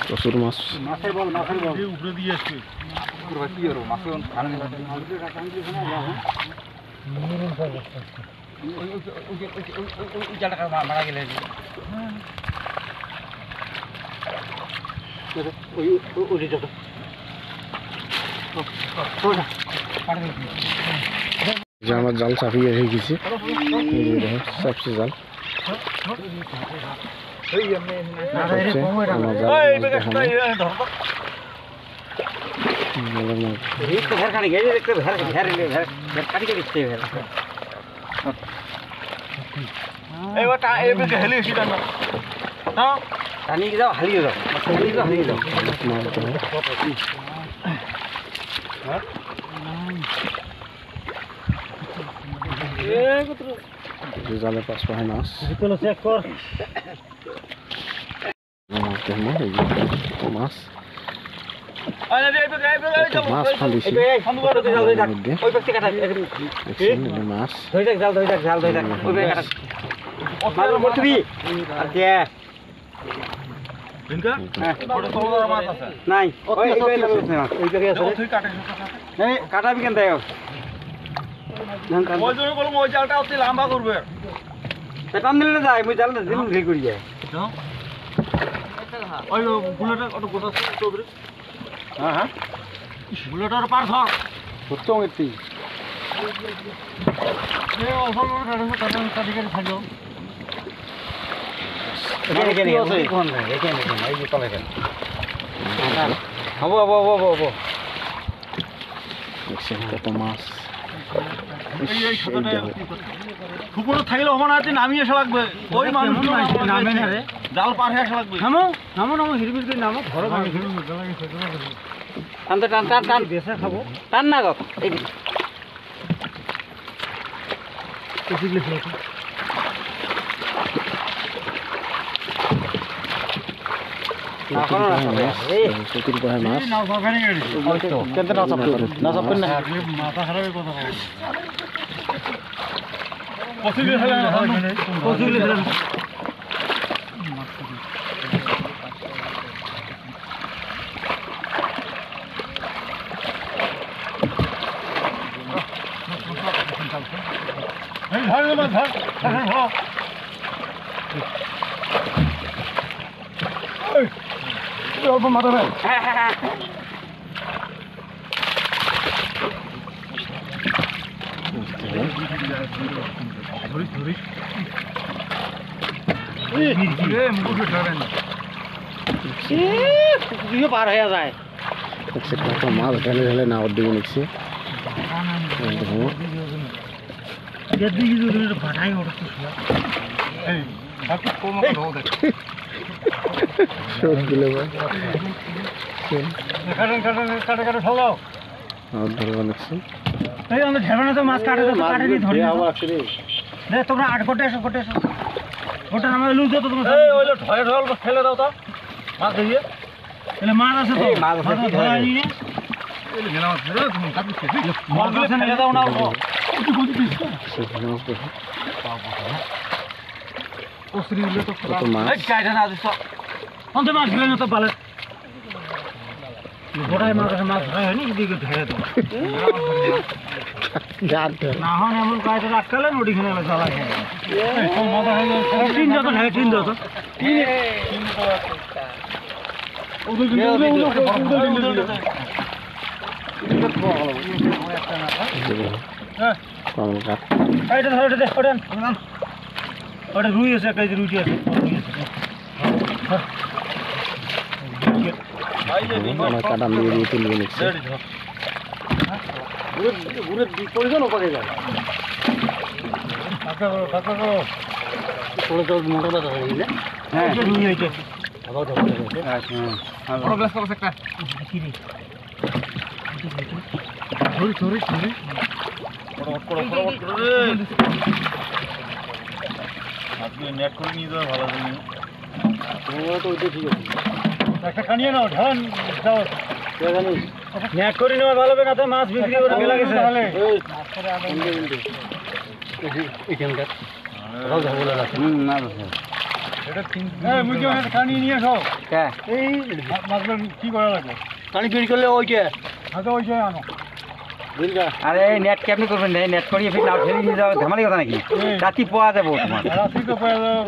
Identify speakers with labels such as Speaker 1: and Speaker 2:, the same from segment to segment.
Speaker 1: প্রচুর মাছ।
Speaker 2: মাছের বল উপরে দিয়ে আসছে কি করবো মাছ মারা গেলে
Speaker 1: যে আমার জাল চাপিয়ে রেখে গেছি, সবচেয়ে জাল জালে 5 পাহাড় মাছ মাছ মাছ ফালিছি মাছ
Speaker 2: কাটাবি কেন তাই জালটা অতি লম্বা করবে টান দিলে না যায় জালটা দিন ঘি করি যায় ওই বুলেট অটো গোটা চৌধুরী হ্যাঁ বুলেটর পার ধর হচ্ছে এটি এই অসল কাটিকারি থাকো হব
Speaker 1: কত মাছ
Speaker 2: পুকুরে থাকলে হবো না, নামিয়ে আসা লাগবে ওই মানুষ নামে না রে, জাল পার হয়ে আসা লাগবে। নামো হিরবির করে নামো ঘরে টান টান টান বেসা খাবো টান না গো এই অল্প মাথা নেই পার হয়ে যায়
Speaker 1: কত মাছ ঢেলে ঢেলে না ওর দিকে নিচ্ছে
Speaker 2: মাছ কাটে ধরি তোমরা 8 ঘন্টা এসো গোটা নামে লুজ তো তোমরা ফেলে দাও তো মাছ ধরিয়ে তাহলে মাছ আছে তো মাছ ধরা নি রে মাছ ফেলে দাও না মাছ গেলে তো ভালো গোটায় মাছ ধরা হয়নি দিকে ধরে দাও না হন এমন কাজটা আটকালেন ওদিকে জ্বালা খেয়ে যত ওটা রুই আছে একটা রুটি আছে
Speaker 1: কাটান দিয়ে দিয়ে তুলে নিচ্ছে
Speaker 2: নেট করে নিয়ে যাওয়া ভালো তো ঠিক আছে একটা কানিয়ে নাও ঢাল যাও নেট করে নেওয়া ভালো হবে না তো মাছ বিক্রি করে গেলা গেছে তাহলে এখানকার না কানি নিয়ে এসো এই মাছগুলো কি করা লাগবে কানি বের করলে ওইটা হয়তো ওইটা আনো
Speaker 3: আরে নেট কেমনি করবেন নেট করিয়ে ফির নাও ঠেলে নিয়ে যাও ধামালি কথা নাকি রাতি পাওয়া যাবো তোমার
Speaker 2: রাত্রি তো পাওয়া যাবে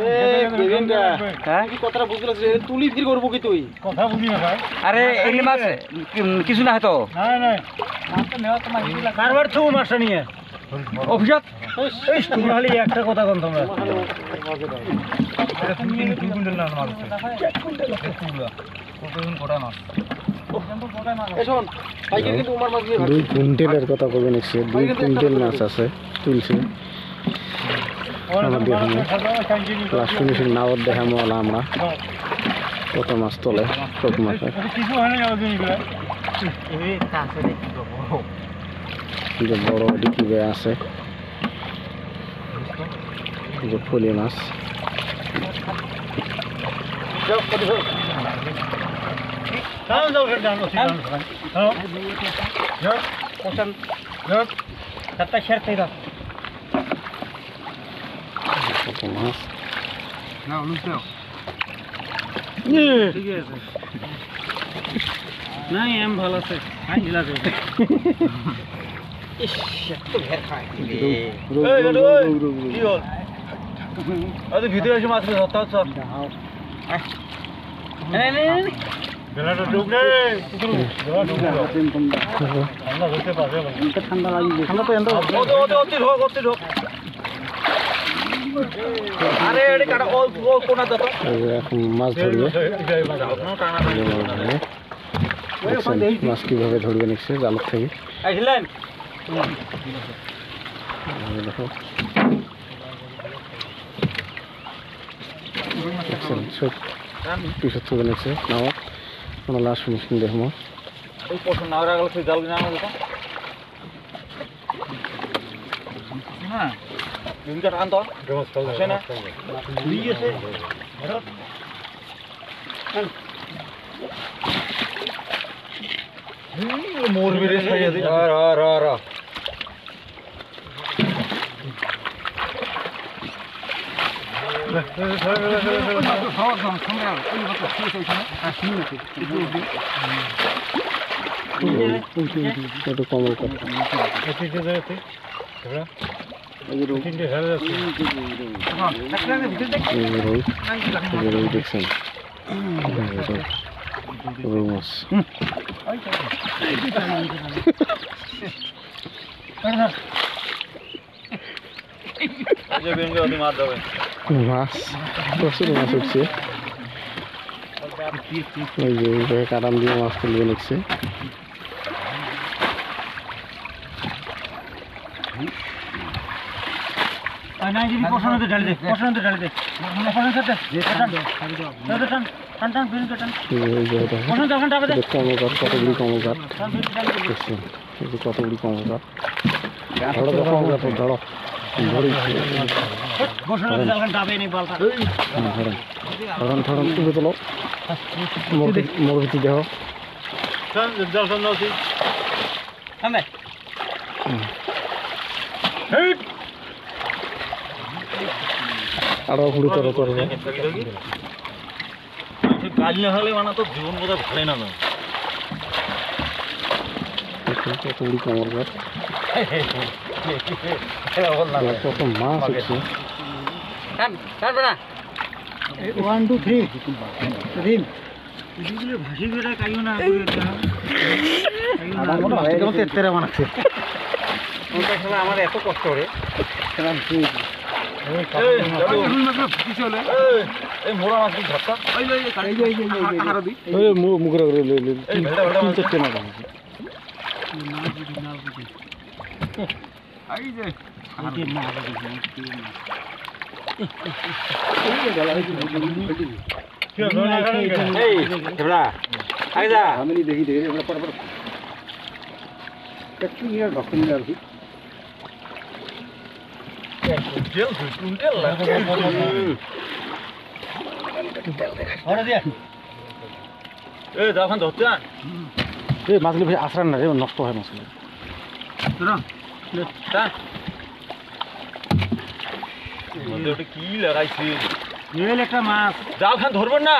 Speaker 3: হ্যাঁ
Speaker 1: কথাটা বুঝতে লাগছে তুলি ফির করবো কি তুই
Speaker 2: কথা বুঝি না ভাই
Speaker 3: আরে এগুলি মাছ কিছু না হয়তো
Speaker 2: না কারবার তো মাছটা নিয়ে
Speaker 3: অফিসত
Speaker 2: এই তোমরা খালি একটা কথা কোন তোমরা
Speaker 1: দুই কুইন্টেলের কথা কবে নিচ্ছে 2 কুইন্টেল মাছ আছে তুলছে আমার দেখানো লাস্ট ফিনিশিং নাওয়ার দেখামো আমরা কত মাছ তোলে শোক মাছের
Speaker 2: কিছু হয় না
Speaker 1: যে বড় ডিকি বে আছে যে ফুলি মাছ কত মাছ
Speaker 2: নাই এম ভালো আছে ভিতরে এসে মাছ ঠান্ডা লাগবে
Speaker 1: এখন মাছ ধরবে মাছ কিভাবে ধরবে নিচ্ছে জালের থেকে দেখো পিছত তুলে নিচ্ছে নাওয়াত কোনো লাস্ট ফিনিশিং দেখবো
Speaker 2: মোর বেড়ে
Speaker 1: একটু কমল কর রুই দেখছেন রুই মাছ মাছ প্রচুর মাছ উঠছে ওই যে ওইভাবে কাটান দিয়ে মাছ তুলবে নিচ্ছে কমলকার কতগুলি কমলকার দেখছেন কতগুলি কমলকার ধরো কমলকার ধরো ধরন ধরন তুলে তোলো মোর ভিতর দেহ আরো ঘুরি তরো করবে
Speaker 2: কাজ না হলে মানে তো জীবন বোধ ভালো না
Speaker 1: কতগুলি কমলকার কত মাছ হচ্ছে
Speaker 2: 1 2 3 রিম ভাসি বেড়া কাইও না বানাচ্ছে আমার এত কষ্ট করে মোড়া মাছ ধরতা
Speaker 1: মুখে
Speaker 2: আমি দেখি দেখি মাছগুলো আশ্রান না রে নষ্ট হয় মাছগুলো কি লাগাইছি একটা মাছ
Speaker 4: জাল খান ধরবেন না